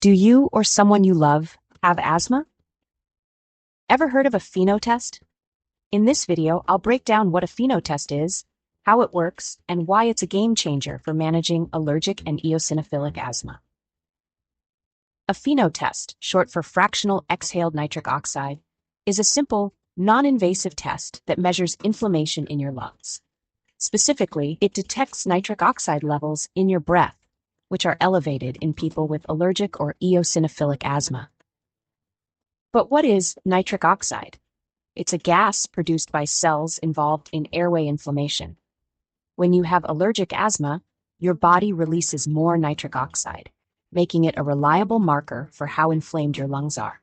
Do you or someone you love have asthma? Ever heard of a FENO test? In this video, I'll break down what a FENO test is, how it works, and why it's a game changer for managing allergic and eosinophilic asthma. A FENO test, short for fractional exhaled nitric oxide, is a simple, non-invasive test that measures inflammation in your lungs. Specifically, it detects nitric oxide levels in your breath, which are elevated in people with allergic or eosinophilic asthma. But what is nitric oxide? It's a gas produced by cells involved in airway inflammation. When you have allergic asthma, your body releases more nitric oxide, making it a reliable marker for how inflamed your lungs are.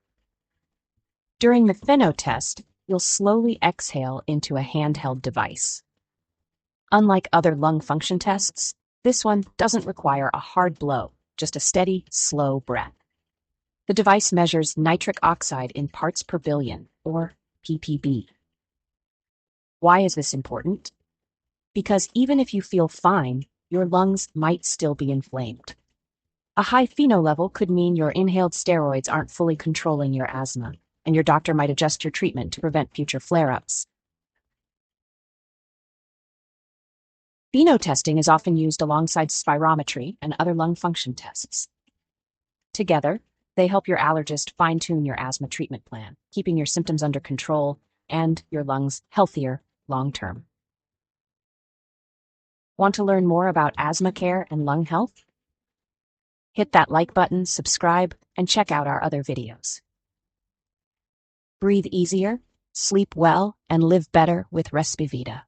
During the FENO test, you'll slowly exhale into a handheld device. Unlike other lung function tests, this one doesn't require a hard blow, just a steady, slow breath. The device measures nitric oxide in parts per billion, or ppb. Why is this important? Because even if you feel fine, your lungs might still be inflamed. A high FeNO level could mean your inhaled steroids aren't fully controlling your asthma, and your doctor might adjust your treatment to prevent future flare-ups. FeNO testing is often used alongside spirometry and other lung function tests. Together, they help your allergist fine-tune your asthma treatment plan, keeping your symptoms under control and your lungs healthier long-term. Want to learn more about asthma care and lung health? Hit that like button, subscribe, and check out our other videos. Breathe easier, sleep well, and live better with Respira Vida.